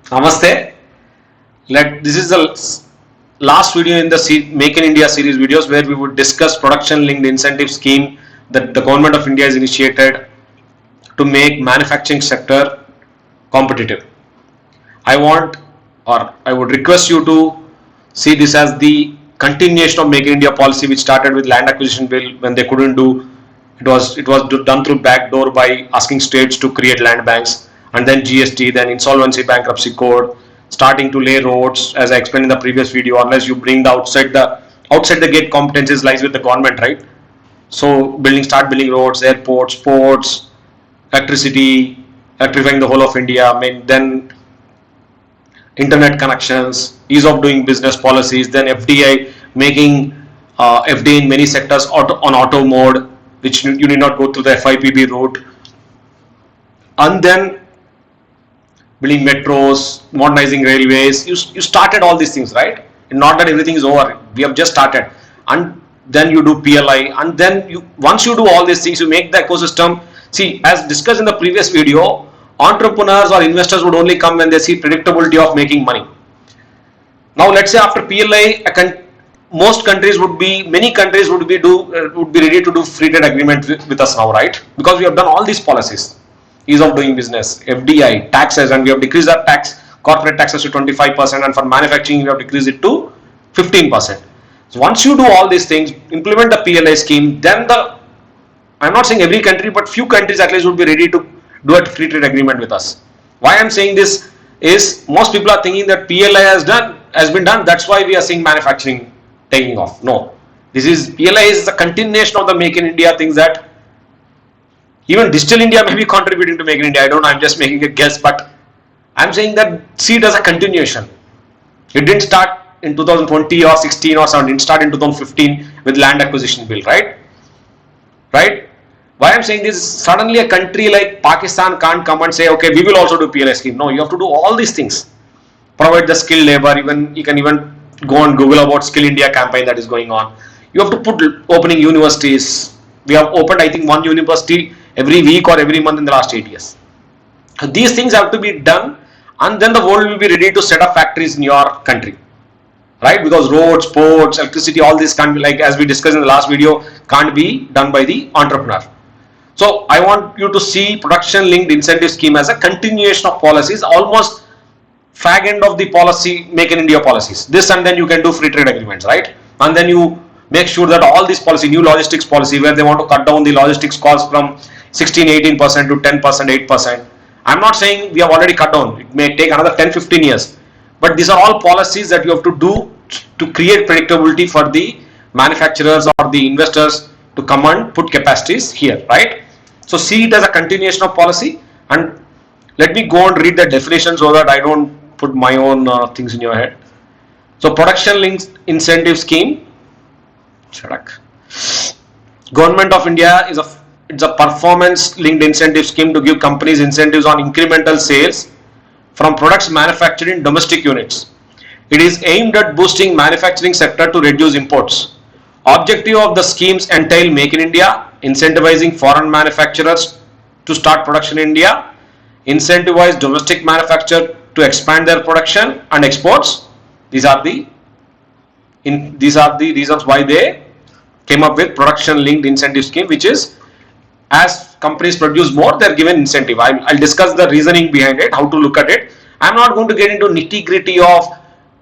Namaste. This is the last video in the Make in India series videos where we would discuss production linked incentive scheme that the government of India has initiated to make manufacturing sector competitive. I would request you to see this as the continuation of Make in India policy, which started with land acquisition bill when they couldn't do it was done through backdoor by asking states to create land banks, and then GST, then insolvency bankruptcy code, starting to lay roads, as I explained in the previous video. Unless you bring the outside the gate competencies lies with the government, right? So start building roads, airports, ports, electricity, electrifying the whole of India. I mean, then internet connections, ease of doing business policies, then FDI, making FDI in many sectors on auto mode, which you need not go through the FIPB route, and then building metros, modernizing railways. You started all these things, right? Not that everything is over. We have just started, and then you do PLI, and then once you do all these things, you make the ecosystem. See, as discussed in the previous video, entrepreneurs or investors would only come when they see predictability of making money. Now, let's say after PLI, many countries would be ready to do free trade agreement with us now, right? Because we have done all these policies, ease of doing business, FDI, taxes, and we have decreased our corporate taxes to 25%, and for manufacturing we have decreased it to 15%. So once you do all these things, implement the PLI scheme, then I'm not saying every country, but few countries at least would be ready to do a free trade agreement with us. Why I'm saying this is most people are thinking that PLI has been done, that's why we are seeing manufacturing taking off. No, PLI is the continuation of the Make in India things that even Digital India may be contributing to Make in India. I don't know, I'm just making a guess, but I'm saying that see it as a continuation. It didn't start in 2020 or 16 or 17, it started in 2015 with land acquisition bill, right? Why I'm saying this, suddenly a country like Pakistan can't come and say, okay, we will also do PLI scheme. No, you have to do all these things. Provide the skilled labor, you can even go on Google about Skill India campaign that is going on. You have to put opening universities. We have opened, I think, one university every week or every month in the last 8 years. These things have to be done, and then the world will be ready to set up factories in your country, right? Because roads, ports, electricity, all this can't be, like as we discussed in the last video, can't be done by the entrepreneur. So I want you to see production linked incentive scheme as a continuation of policies, almost fag end of the policy, Make in India policies. This, and then you can do free trade agreements, right? And then you make sure that all this policy, new logistics policy, where they want to cut down the logistics cost from 16-18% to 10%, 8%. I'm not saying we have already cut down. It may take another 10-15 years. But these are all policies that you have to do to create predictability for the manufacturers or the investors to come and put capacities here, right? So see it as a continuation of policy, and let me go and read the definition so that I don't put my own things in your head. So production linked incentive scheme, Government of India it's a performance linked incentive scheme to give companies incentives on incremental sales from products manufactured in domestic units. It is aimed at boosting manufacturing sector to reduce imports. Objective of the schemes entail Make in India, incentivizing foreign manufacturers to start production in India, incentivize domestic manufacturers to expand their production and exports. These are the reasons why they came up with production linked incentive scheme, which is as companies produce more, they're given incentive. I'll discuss the reasoning behind it, how to look at it. I'm not going to get into nitty gritty of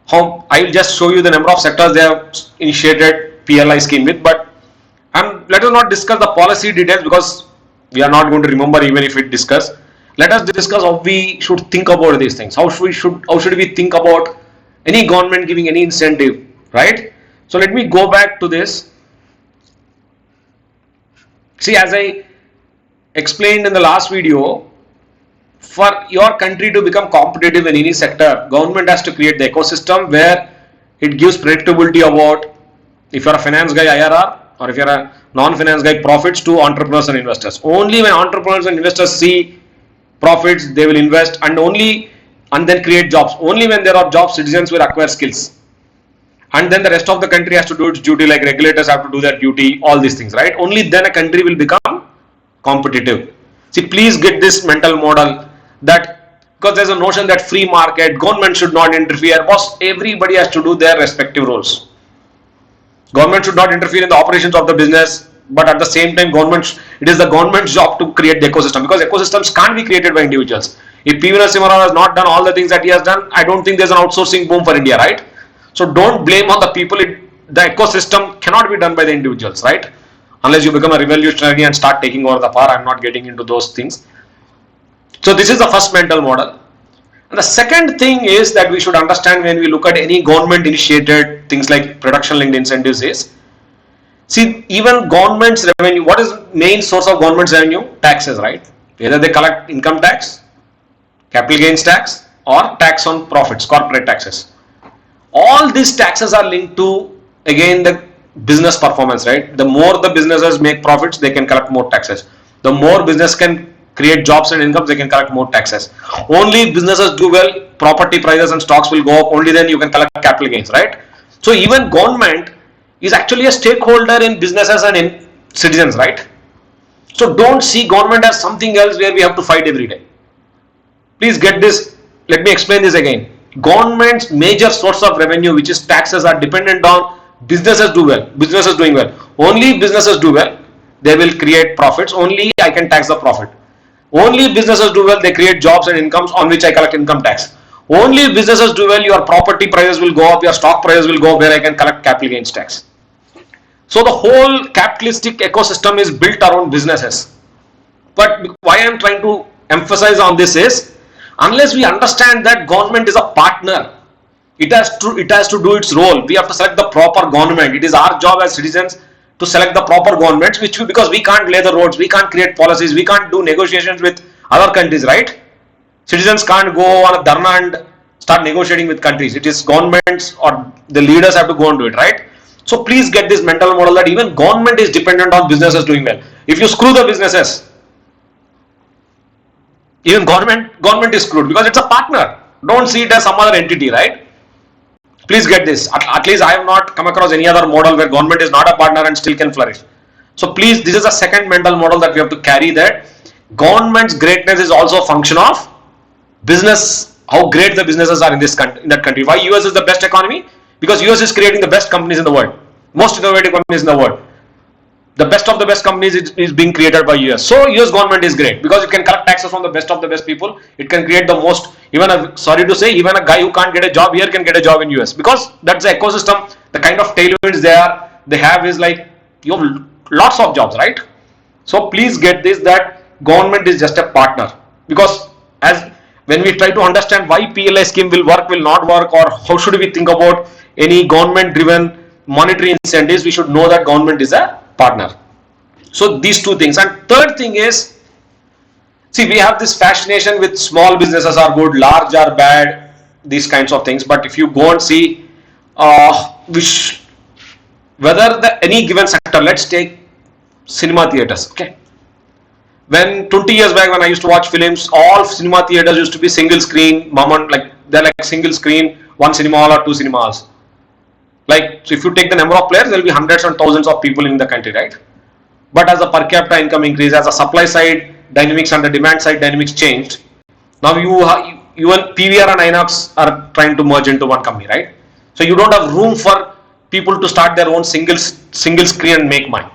how. I will just show you the number of sectors they have initiated PLI scheme with, but let us not discuss the policy details because we are not going to remember even if we discuss. Let us discuss how we should think about these things. How should we think about any government giving any incentive, right? So let me go back to this. See, as I explained in the last video, for your country to become competitive in any sector, government has to create the ecosystem where it gives predictability about, if you're a finance guy, IRR, or if you're a non-finance guy, profits to entrepreneurs and investors. Only when entrepreneurs and investors see profits, they will invest, and then create jobs. Only when there are jobs, citizens will acquire skills. And then the rest of the country has to do its duty, like regulators have to do their duty, all these things, right? Only then a country will become competitive. See, please get this mental model that because there's a notion that free market, government should not interfere. Boss, everybody has to do their respective roles. Government should not interfere in the operations of the business, but at the same time, it is the government's job to create the ecosystem, because ecosystems can't be created by individuals. If P.V. Narasimha has not done all the things that he has done, I don't think there's an outsourcing boom for India, right? So don't blame on the people. The ecosystem cannot be done by the individuals, right? Unless you become a revolutionary and start taking over the power. I'm not getting into those things. So this is the first mental model. And the second thing is that we should understand when we look at any government initiated things like production linked incentives is, see, even government's revenue, what is the main source of government's revenue? Taxes, right? Either they collect income tax, capital gains tax, or tax on profits, corporate taxes. All these taxes are linked to, again, the business performance, right? The more the businesses make profits, they can collect more taxes. The more business can create jobs and incomes, they can collect more taxes. Only if businesses do well, property prices and stocks will go up, only then you can collect capital gains, right? So even government is actually a stakeholder in businesses and in citizens, right? So don't see government as something else where we have to fight every day. Please get this. Let me explain this again. Government's major source of revenue, which is taxes, are dependent on businesses do well, businesses doing well. Only if businesses do well, they will create profits. Only I can tax the profit. Only if businesses do well, they create jobs and incomes on which I collect income tax. Only if businesses do well, your property prices will go up, your stock prices will go up, where I can collect capital gains tax. So the whole capitalistic ecosystem is built around businesses. But why I am trying to emphasize on this is, unless we understand that government is a partner, it has to do its role. We have to select the proper government. It is our job as citizens to select the proper governments, because we can't lay the roads, we can't create policies, we can't do negotiations with other countries, right? Citizens can't go on a dharna and start negotiating with countries. It is governments or the leaders have to go and do it, right? So please get this mental model that even government is dependent on businesses doing well. If you screw the businesses, even government is screwed, because it's a partner. Don't see it as some other entity, right? Please get this. At least I have not come across any other model where government is not a partner and still can flourish. So please, this is a second mental model that we have to carry, that government's greatness is also a function of business, how great the businesses are in that country. Why US is the best economy? Because US is creating the best companies in the world, most innovative companies in the world. The best of the best companies is being created by US. So US government is great because it can collect taxes from the best of the best people. It can create the most, sorry to say, even a guy who can't get a job here can get a job in US, because that's the ecosystem. The kind of tailwinds they have is like, you have lots of jobs, right? So please get this, that government is just a partner, because when we try to understand why PLI scheme will not work, or how should we think about any government driven monetary incentives, we should know that government is a partner. So these two things. And third thing is, see, we have this fascination with small businesses are good, large are bad, these kinds of things. But if you go and see whether any given sector, let's take cinema theaters, okay? When 20 years back, when I used to watch films, all cinema theaters used to be single screen, they're like single screen, one cinema hall or two cinema halls. Like, so if you take the number of players, there will be hundreds and thousands of people in the country, right? But as the per capita income increased, as the supply side dynamics and the demand side dynamics changed, now even PVR and Inox are trying to merge into one company, right? So you don't have room for people to start their own single screen and make money.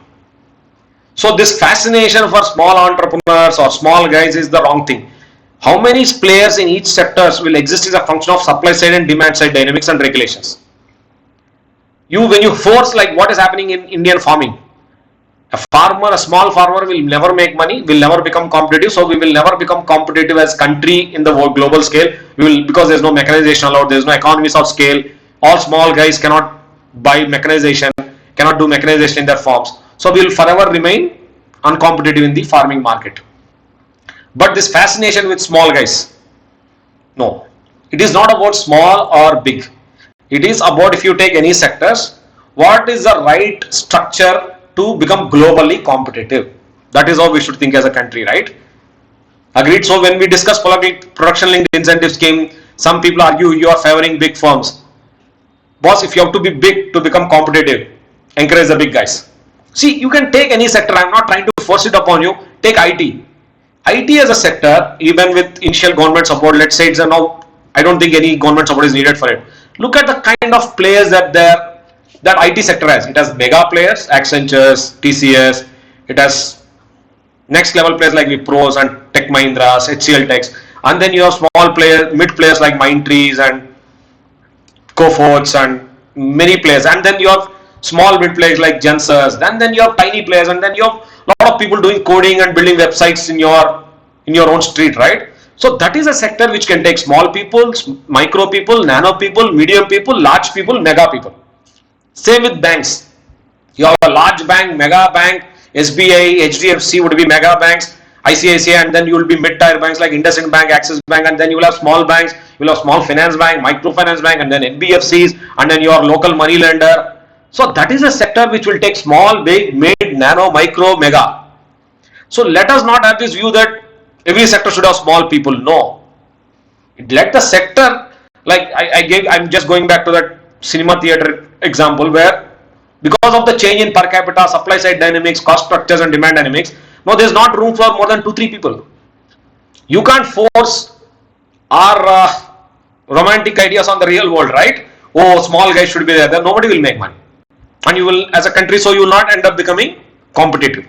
So this fascination for small entrepreneurs or small guys is the wrong thing. How many players in each sectors will exist is a function of supply side and demand side dynamics and regulations. When you force, like what is happening in Indian farming, a small farmer will never make money, will never become competitive. So we will never become competitive as country in the global scale. Because there's no mechanization allowed, there's no economies of scale. All small guys cannot buy mechanization, cannot do mechanization in their farms. So we will forever remain uncompetitive in the farming market. But this fascination with small guys, no, it is not about small or big. It is about, if you take any sectors, what is the right structure to become globally competitive. That is how we should think as a country, right? Agreed. So when we discuss production linked incentive scheme, some people argue you are favoring big firms. Boss, if you have to be big to become competitive, encourage the big guys. See, you can take any sector. I'm not trying to force it upon you. Take IT. IT as a sector, even with initial government support, let's say it's a now, I don't think any government support is needed for it. Look at the kind of players that IT sector has. It has mega players, Accentures, TCS. It has next level players like Wipros and Tech Mahindras, HCL Techs, and then you have small players, mid players like Mindtrees and Coforts and many players, and then you have small mid players like Gensers, then you have tiny players, and then you have a lot of people doing coding and building websites in your own street, right? So that is a sector which can take small people, micro people, nano people, medium people, large people, mega people. Same with banks. You have a large bank, mega bank, SBI, HDFC would be mega banks, ICICI, and then you will be mid-tier banks like IndusInd Bank, Axis Bank, and then you will have small banks, you will have small finance bank, microfinance bank, and then NBFCs, and then your local money lender. So that is a sector which will take small, big, mid, nano, micro, mega. So let us not have this view that every sector should have small people. No. Let the sector, like I'm just going back to that cinema theater example where because of the change in per capita, supply side dynamics, cost structures and demand dynamics, no, there's not room for more than 2-3 people. You can't force our romantic ideas on the real world, right? Oh, small guys should be there. Then nobody will make money. And you will, as a country, so you will not end up becoming competitive.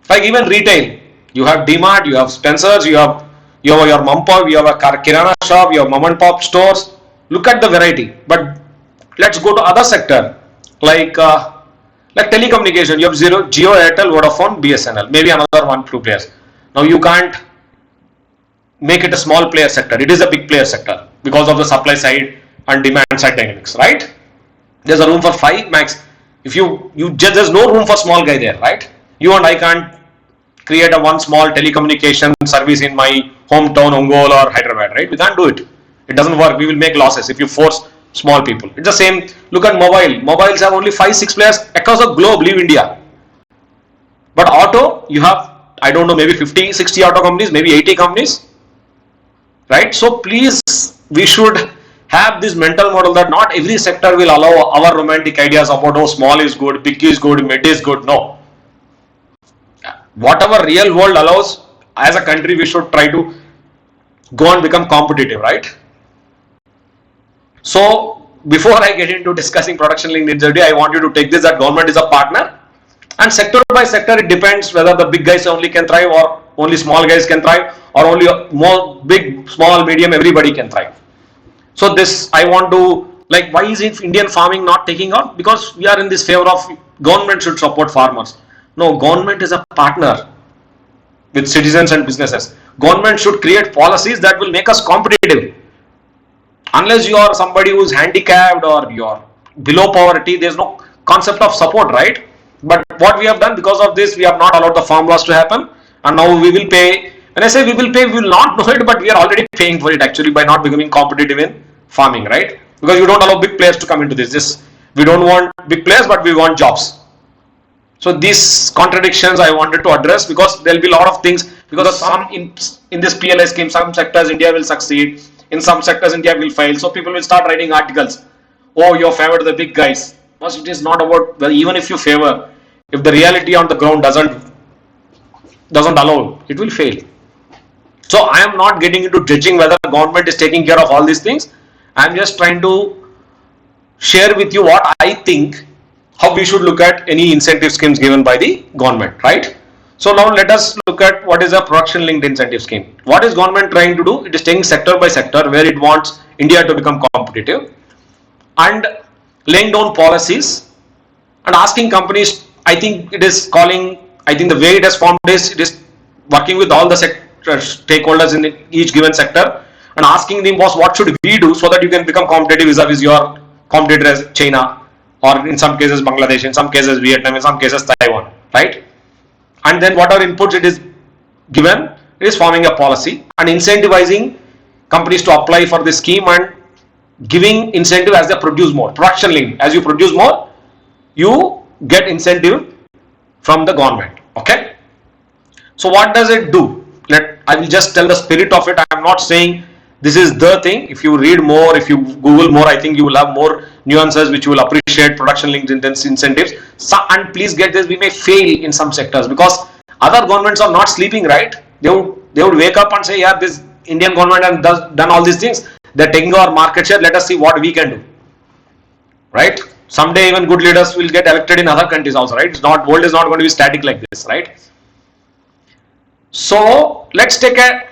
Like even retail, you have DMart, you have Spencer's, you have your mom pop, you have a kirana shop, you have mom and pop stores. Look at the variety. But let's go to other sector like telecommunication. You have Jio, Airtel, Vodafone, BSNL, maybe another 1-2 players. Now you can't make it a small player sector. It is a big player sector because of the supply side and demand side dynamics, right? There's a room for 5 max. If you just, there's no room for small guy there, right? You and I can't create a one small telecommunication service in my hometown, Ongole or Hyderabad, right? We can't do it. It doesn't work. We will make losses if you force small people. It's the same. Look at mobile. Mobiles have only 5-6 players across the globe, leave India. But auto, you have, I don't know, maybe 50-60 auto companies, maybe 80 companies, right? So please, we should have this mental model that not every sector will allow our romantic ideas about oh small is good, big is good, mid is good. No. Whatever real world allows, as a country we should try to go and become competitive, right? So before I get into discussing production linked incentive, I want you to take this that government is a partner, and sector by sector it depends whether the big guys only can thrive or only small guys can thrive or only more big, small, medium, everybody can thrive. So this I want to, like, why is Indian farming not taking off? Because we are in this favor of government should support farmers. No, government is a partner with citizens and businesses. Government should create policies that will make us competitive. Unless you are somebody who is handicapped or you're below poverty, there's no concept of support, right? But what we have done, because of this, we have not allowed the farm loss to happen, and now we will pay. When I say we will pay, we will not know it, but we are already paying for it actually by not becoming competitive in farming, right? Because you don't allow big players to come into this. We don't want big players, but we want jobs. So these contradictions I wanted to address, because there will be a lot of things, because some in this PLI scheme, some sectors India will succeed, in some sectors India will fail. So people will start writing articles. Oh, you're favored the big guys. But it is not about, well, even if you favor, if the reality on the ground doesn't allow, it will fail. So I am not getting into judging whether the government is taking care of all these things. I am just trying to share with you what I think, how we should look at any incentive schemes given by the government, right? So now let us look at what is a production linked incentive scheme. What is government trying to do? It is taking sector by sector where it wants India to become competitive and laying down policies and asking companies. I think it is calling, I think the way it has formed is, it is working with all the stakeholders in each given sector and asking them, boss, what should we do so that you can become competitive vis-a-vis your competitor as China, or in some cases Bangladesh, in some cases Vietnam, in some cases Taiwan, right? And then whatever inputs it is given, it is forming a policy and incentivizing companies to apply for this scheme and giving incentive as they produce more. Production linked, as you produce more, you get incentive from the government. Okay. So what does it do? I will just tell the spirit of it. I am not saying this is the thing. If you read more, if you Google more, I think you will have more nuances which you will appreciate production linked incentives. So, and please get this, we may fail in some sectors because other governments are not sleeping, right? They would They would wake up and say, yeah, this Indian government has done all these things. They're taking our market share. Let us see what we can do. Right? Someday even good leaders will get elected in other countries also, right? It's not, world is not going to be static like this, right? So let's take a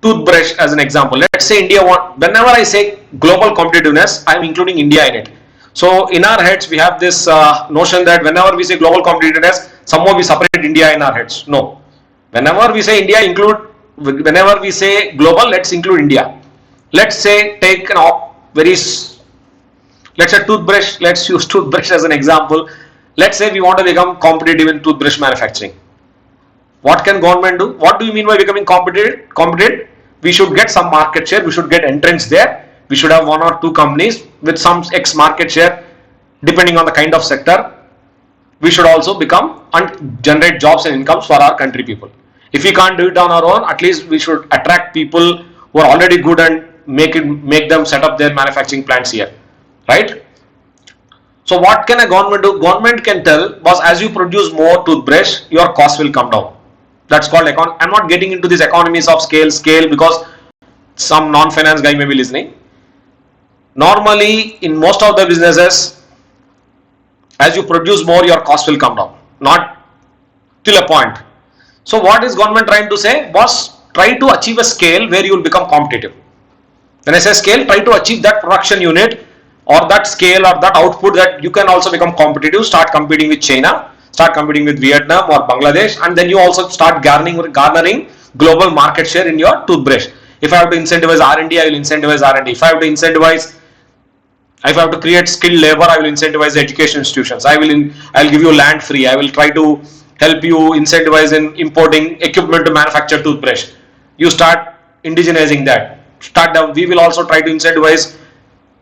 toothbrush as an example. Let's say India whenever I say global competitiveness, I'm including India in it. So in our heads, we have this notion that whenever we say global competitiveness, somehow we separate India in our heads. No. Whenever we say India, whenever we say global, let's include India. Let's say take let's say toothbrush, let's use toothbrush as an example. Let's say we want to become competitive in toothbrush manufacturing. What can government do? What do you mean by becoming competitive? We should get some market share. We should get entrance there. We should have one or two companies with some X market share, depending on the kind of sector. We should also become and generate jobs and incomes for our country people. If we can't do it on our own, at least we should attract people who are already good and make them set up their manufacturing plants here, right? So what can a government do? Government can tell, boss, as you produce more toothbrush, your cost will come down. That's called I'm not getting into these economies of scale because some non-finance guy may be listening. Normally, in most of the businesses, as you produce more, your cost will come down. Not till a point. So what is government trying to say? Boss, try to achieve a scale where you will become competitive. When I say scale, try to achieve that production unit or that scale or that output that you can also become competitive, start competing with China, start competing with Vietnam or Bangladesh, and then you also start garnering global market share in your toothbrush. If I have to incentivize R&D, I will incentivize R&D. If I have to create skilled labor, I will incentivize education institutions. I will give you land free. I will try to help you incentivize in importing equipment to manufacture toothbrush. You start indigenizing that. We will also try to incentivize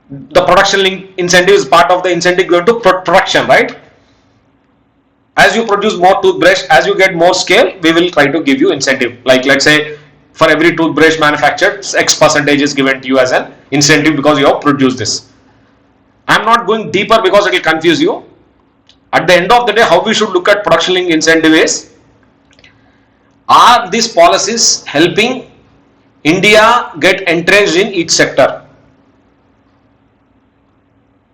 the production link incentive is part of the incentive going to production, right? As you produce more toothbrush, as you get more scale, we will try to give you incentive. Like let's say for every toothbrush manufactured, X percentage is given to you as an incentive because you have produced this. I'm not going deeper because it will confuse you. At the end of the day, how we should look at production link incentive is, are these policies helping India get entrenched in each sector?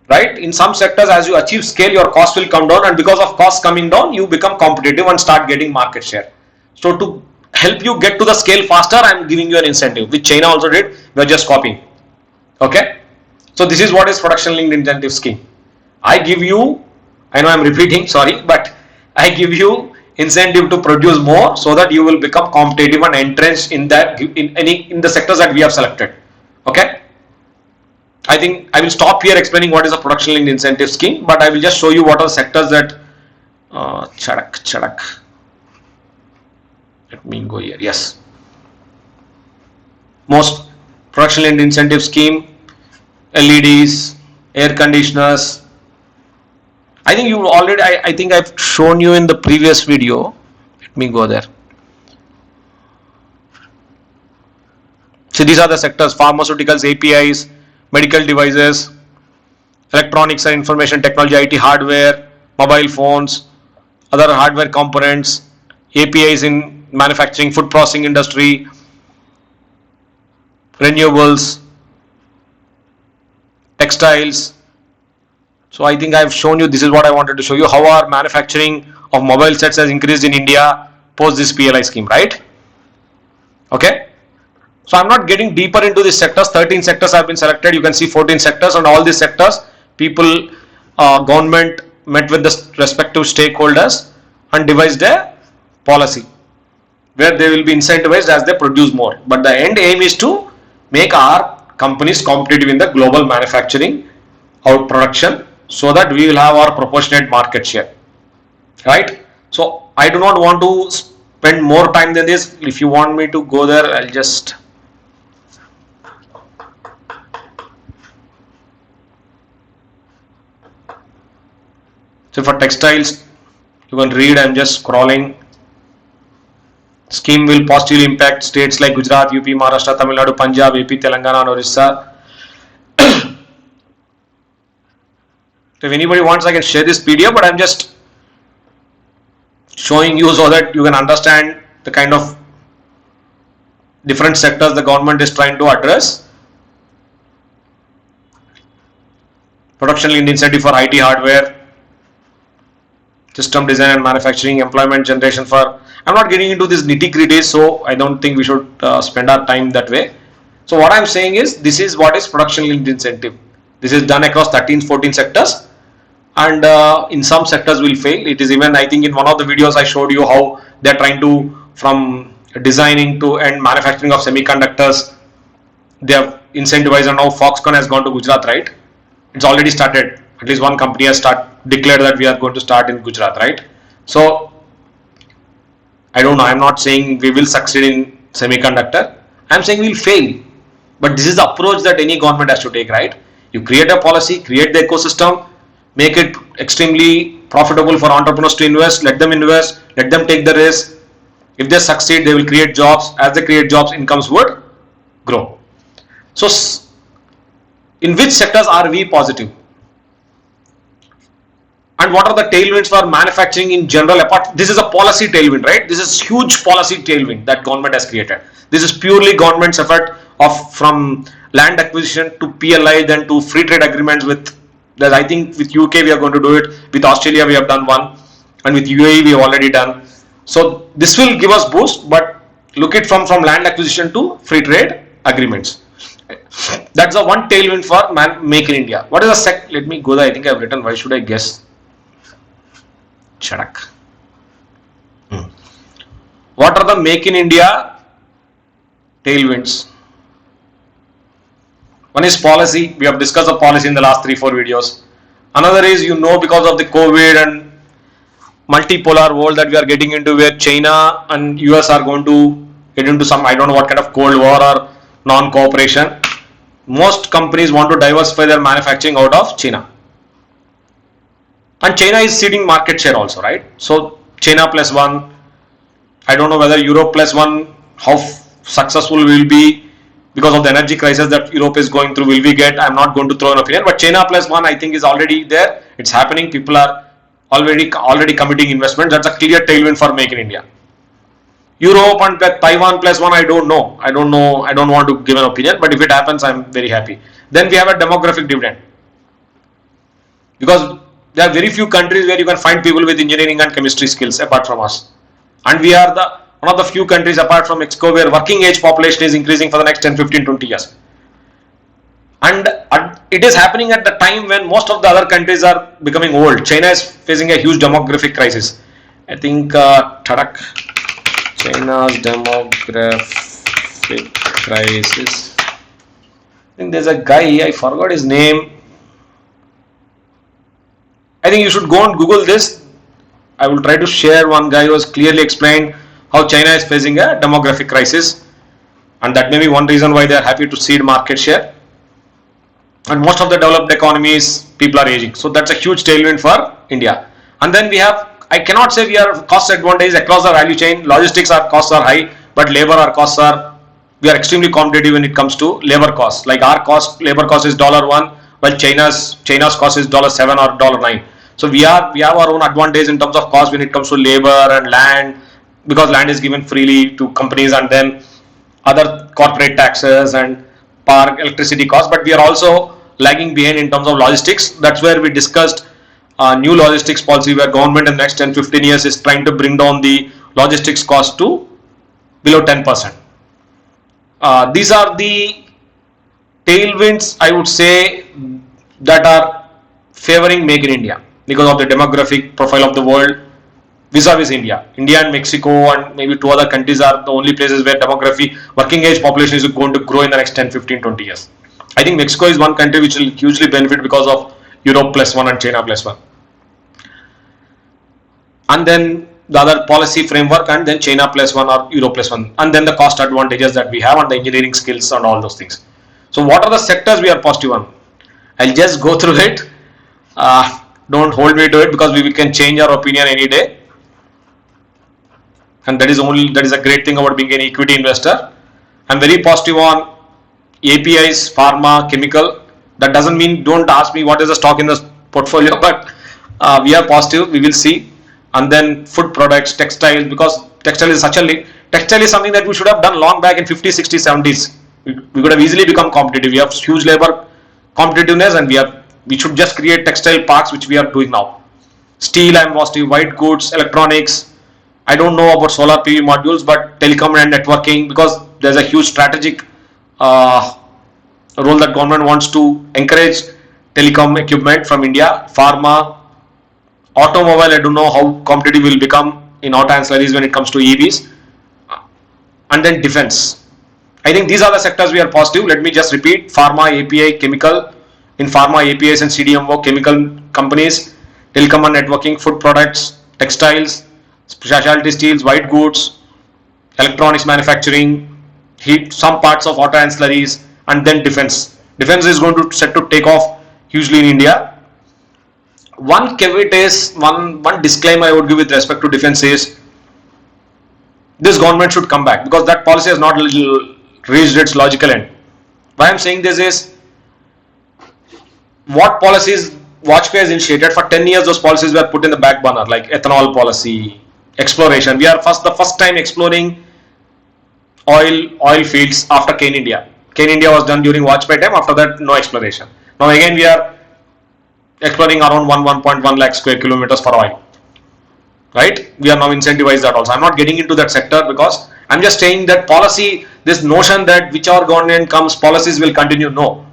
Right? In some sectors, as you achieve scale, your cost will come down, and because of cost coming down, you become competitive and start getting market share. So to help you get to the scale faster, I am giving you an incentive, which China also did. We are just copying. Okay? So this is what is production linked incentive scheme. I give you, I know I am repeating, sorry, but I give you incentive to produce more so that you will become competitive and entrenched in the sectors that we have selected. Okay? I think I will stop here explaining what is a production linked incentive scheme, but I will just show you what are sectors that chadak. Let me go here. Yes. Most production linked incentive scheme, LEDs, air conditioners. I think you already, I think I've shown you in the previous video. Let me go there. So these are the sectors: pharmaceuticals, APIs, medical devices, electronics and information technology, IT hardware, mobile phones, other hardware components, APIs in manufacturing, food processing industry, renewables, textiles. So I think I have shown you, this is what I wanted to show you, how our manufacturing of mobile sets has increased in India post this PLI scheme, right? Okay. So I'm not getting deeper into these sectors. 13 sectors have been selected. You can see 14 sectors, and all these sectors, government met with the respective stakeholders and devised a policy where they will be incentivized as they produce more. But the end aim is to make our companies competitive in the global manufacturing out production, so that we will have our proportionate market share, right? So I do not want to spend more time than this. If you want me to go there, I'll just so for textiles, you can read. I'm just scrolling. Scheme will positively impact states like Gujarat, UP, Maharashtra, Tamil Nadu, Punjab, AP, Telangana, and Orissa. If anybody wants, I can share this PDF, but I'm just showing you so that you can understand the kind of different sectors the government is trying to address. Production linked incentive for IT hardware, system design and manufacturing, employment generation for. I'm not getting into this nitty gritty, so I don't think we should spend our time that way. So what I'm saying is, this is what is production linked incentive. This is done across 13-14 sectors, and in some sectors will fail. It is even, I think, in one of the videos I showed you how they're trying to, from designing to and manufacturing of semiconductors, they have incentivized, and now Foxconn has gone to Gujarat, right? It's already started. At least one company has declared that we are going to start in Gujarat, right? So I don't know. I'm not saying we will succeed in semiconductor. I'm saying we'll fail. But this is the approach that any government has to take, right? You create a policy, create the ecosystem, make it extremely profitable for entrepreneurs to invest, let them take the risk. If they succeed, they will create jobs. As they create jobs, incomes would grow. So in which sectors are we positive? And what are the tailwinds for manufacturing in general? Apart, this is a policy tailwind, right? This is huge policy tailwind that government has created. This is purely government's effort of from land acquisition to PLI, then to free trade agreements with. I think with UK we are going to do it. With Australia we have done one, and with UAE we have already done. So this will give us boost, but look it from land acquisition to free trade agreements. That's the one tailwind for Make in India. What is the let me go there. I think I have written. Why should I guess? Chadak. What are the Make in India tailwinds? One is policy. We have discussed the policy in the last 3-4 videos. Another is, because of the COVID and multipolar world that we are getting into, where China and US are going to get into some, I don't know what kind of cold war or non-cooperation. Most companies want to diversify their manufacturing out of China. And China is ceding market share also, right? So China plus one, I don't know whether Europe plus one, how successful we will be because of the energy crisis that Europe is going through. Will we get? I'm not going to throw an opinion, but China plus one, I think, is already there. It's happening. People are already committing investment. That's a clear tailwind for Make in India. Europe and Taiwan plus one, I don't know. I don't want to give an opinion, but if it happens, I'm very happy. Then we have a demographic dividend, because there are very few countries where you can find people with engineering and chemistry skills apart from us, and we are one of the few countries apart from Mexico where working age population is increasing for the next 10, 15, 20 years. And it is happening at the time when most of the other countries are becoming old. China is facing a huge demographic crisis. I think China's demographic crisis. I think there's a guy, I forgot his name. I think you should go and Google this. I will try to share one guy who has clearly explained how China is facing a demographic crisis, and that may be one reason why they are happy to cede market share. And most of the developed economies, people are aging. So that's a huge tailwind for India. And then we have, I cannot say we are cost advantage across the value chain. Logistics, our costs are high, but labor, we are extremely competitive when it comes to labor costs. Like our labor cost is $1, while China's cost is $7 or $9. So we have our own advantage in terms of cost when it comes to labor and land, because land is given freely to companies, and then other corporate taxes and power, electricity costs. But we are also lagging behind in terms of logistics. That's where we discussed new logistics policy, where government in the next 10-15 years is trying to bring down the logistics cost to below 10%. These are the tailwinds, I would say, that are favoring Make in India because of the demographic profile of the world vis-a-vis India. India and Mexico and maybe 2 other countries are the only places where working age population is going to grow in the next 10, 15, 20 years. I think Mexico is one country which will hugely benefit because of Europe plus one and China plus one. And then the other policy framework, and then China plus one or Europe plus one, and then the cost advantages that we have and the engineering skills and all those things. So what are the sectors we are positive on? I'll just go through it. Don't hold me to it, because we can change our opinion any day. And that is a great thing about being an equity investor. I'm very positive on APIs, pharma, chemical. That doesn't mean don't ask me what is the stock in the portfolio, but we are positive. We will see. And then food products, textiles, because textile Textile is something that we should have done long back in 50s, 60s, 70s. We could have easily become competitive. We have huge labor competitiveness, and we should just create textile parks, which we are doing now. Steel, I'm positive, white goods, electronics. I don't know about solar PV modules, but telecom and networking, because there's a huge strategic role that government wants to encourage telecom equipment from India. Pharma, automobile, I don't know how competitive will become in auto ancillaries when it comes to EVs. And then defense. I think these are the sectors we are positive. Let me just repeat: pharma, API, chemical. In pharma, APIs and CDMO, chemical companies, telecom and networking, food products, textiles, specialty steels, white goods, electronics manufacturing, heat, some parts of auto ancillaries, and then defense. Defense is going to set to take off hugely in India. One caveat is, one disclaimer I would give with respect to defense is, this government should come back, because that policy has not reached its logical end. Why I am saying this is, what policies Vajpayee has initiated for 10 years, those policies were put in the back burner, like ethanol policy, exploration. We are the first time exploring oil fields after Cane India. Cane India was done during Vajpayee time. After that, no exploration. Now again, we are exploring around 1.1 lakh square kilometers for oil. Right? We are now incentivized that also. I'm not getting into that sector, because I'm just saying that policy, this notion that whichever government comes, policies will continue. No,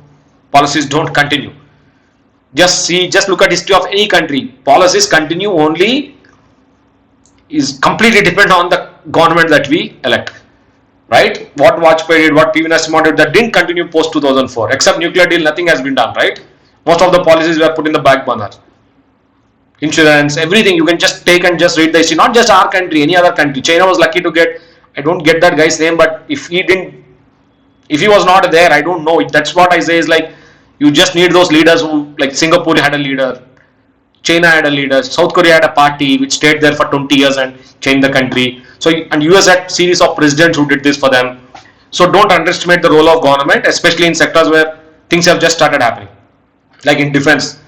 policies don't continue. Just look at history of any country. Policies continue only, is completely dependent on the government that we elect. Right? What Vajpayee did, what PV Narasimha did, that didn't continue post 2004. Except nuclear deal, nothing has been done. Right? Most of the policies were put in the back burner. Insurance, everything, you can just take and just read the history. Not just our country, any other country. China was lucky to get, I don't get that guy's name, but if he was not there, I don't know. That's what I say is, like, you just need those leaders who, like Singapore had a leader, China had a leader, South Korea had a party which stayed there for 20 years and changed the country. So, and US had series of presidents who did this for them. So don't underestimate the role of government, especially in sectors where things have just started happening. Like in defense,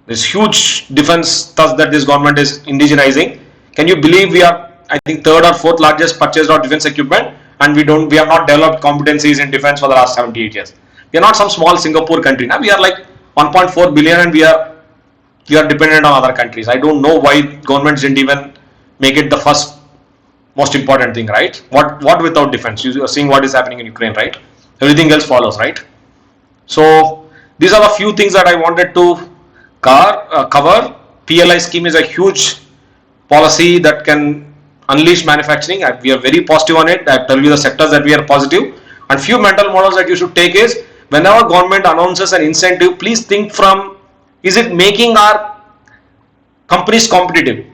there's huge defense thrust that this government is indigenizing. Can you believe we are, I think, third or fourth largest purchaser of defense equipment, and we have not developed competencies in defense for the last 78 years. We are not some small Singapore country. Now we are like 1.4 billion, and we are dependent on other countries. I don't know why governments didn't even make it the first most important thing, right? What without defense? You are seeing what is happening in Ukraine, right? Everything else follows, right? So these are the few things that I wanted to cover. PLI scheme is a huge policy that can unleash manufacturing. We are very positive on it. I tell you the sectors that we are positive. And few mental models that you should take is, whenever government announces an incentive, please think from, is it making our companies competitive?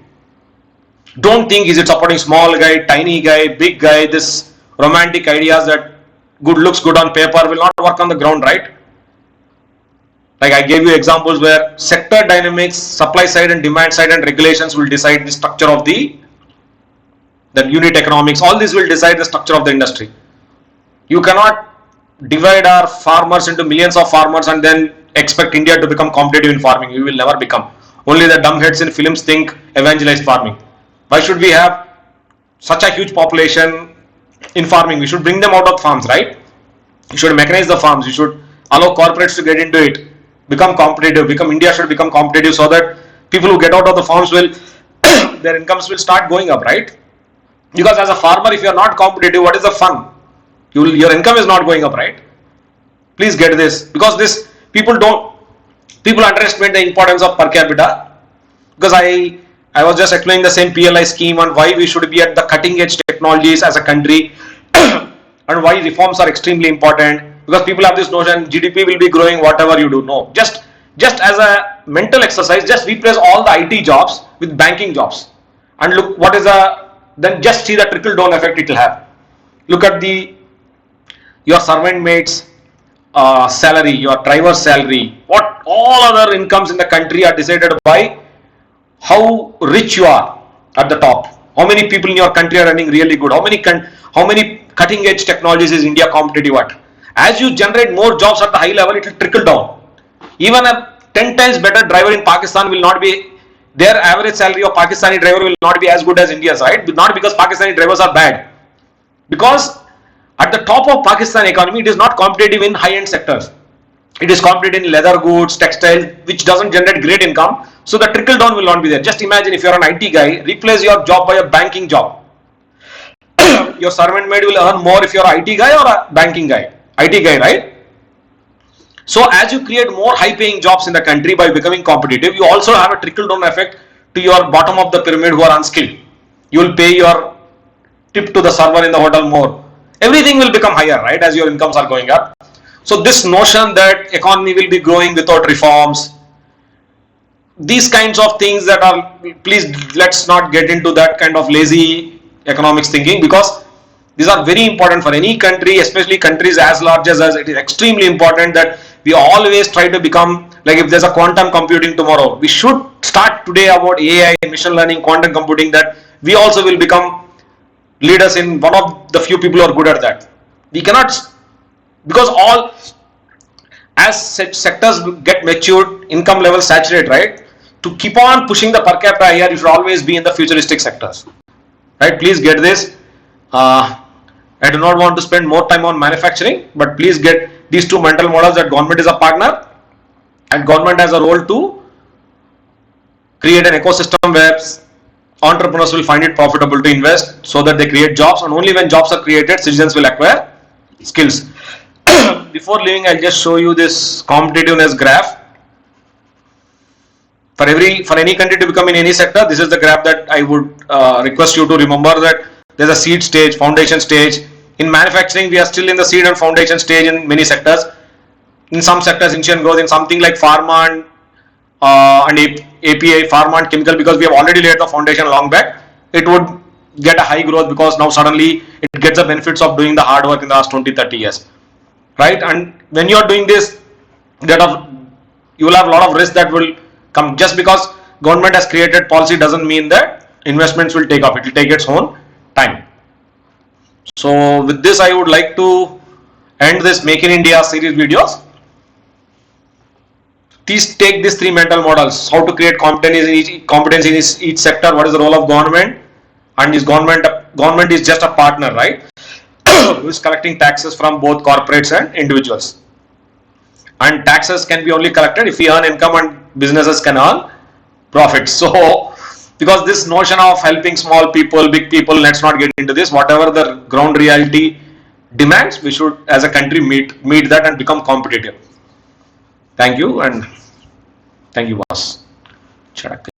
Don't think, is it supporting small guy, tiny guy, big guy? This romantic ideas that good looks good on paper will not work on the ground, right? Like I gave you examples where sector dynamics, supply side and demand side and regulations will decide the structure of the unit economics. All this will decide the structure of the industry. You cannot divide our farmers into millions of farmers and then expect India to become competitive in farming. We will never become. Only the dumbheads in films think evangelized farming. Why should we have such a huge population in farming? We should bring them out of farms, right? You should mechanize the farms. You should allow corporates to get into it, become competitive. India should become competitive, so that people who get out of the farms will their incomes will start going up, right? Because as a farmer, if you are not competitive, what is the fun? Your income is not going up, right? Please get this, because this people underestimate the importance of per capita. Because I was just explaining the same PLI scheme and why we should be at the cutting edge technologies as a country and why reforms are extremely important. Because people have this notion GDP will be growing whatever you do. No, just as a mental exercise, just replace all the IT jobs with banking jobs, and look what is then just see the trickle down effect it will have. Look at your servant mates salary, your driver's salary, what all other incomes in the country are decided by how rich you are at the top. How many people in your country are running really good? How many cutting edge technologies is India competitive at? As you generate more jobs at the high level, it will trickle down. Even a 10 times better driver in Pakistan will not be, their average salary of Pakistani driver will not be as good as India's, right? Not because Pakistani drivers are bad. because at the top of Pakistan economy, it is not competitive in high-end sectors. It is competitive in leather goods, textile, which doesn't generate great income. So the trickle down will not be there. Just imagine if you're an IT guy, replace your job by a banking job. Your servant maid will earn more if you're an IT guy or a banking guy. IT guy, right? So as you create more high paying jobs in the country by becoming competitive, you also have a trickle down effect to your bottom of the pyramid who are unskilled. You will pay your tip to the server in the hotel more. Everything will become higher, right, as your incomes are going up. So this notion that economy will be growing without reforms, these kinds of things that are, please let's not get into that kind of lazy economics thinking, because these are very important for any country, especially countries as large as us. It is extremely important that we always try to become, like if there's a quantum computing tomorrow, we should start today about AI, machine learning, quantum computing, that we also will become leaders in one of the few people who are good at that. We cannot, because all as sectors get matured, income levels saturate, right? To keep on pushing the per capita here, you should always be in the futuristic sectors, right? Please get this. I do not want to spend more time on manufacturing, but please get these two mental models, that government is a partner and government has a role to create an ecosystem where entrepreneurs will find it profitable to invest so that they create jobs, and only when jobs are created, citizens will acquire skills. Before leaving, I'll just show you this competitiveness graph. For any country to become in any sector, this is the graph that I would request you to remember, that there's a seed stage, foundation stage. In manufacturing, we are still in the seed and foundation stage in many sectors. In some sectors, initial growth. In something like pharma and API, pharma and chemical, because we have already laid the foundation long back, it would get a high growth because now suddenly it gets the benefits of doing the hard work in the last 20-30 years, right? And when you are doing this, you will have a lot of risk that will come. Just because government has created policy doesn't mean that investments will take off. It will take its own time. So with this, I would like to end this Make in India series videos. Please take these three mental models: how to create competence in each sector, what is the role of government, and is government is just a partner, right? Who is collecting taxes from both corporates and individuals. And taxes can be only collected if we earn income, and businesses can earn profits. So because this notion of helping small people, big people, let's not get into this. Whatever the ground reality demands, we should as a country meet that and become competitive. Thank you, and thank you, boss.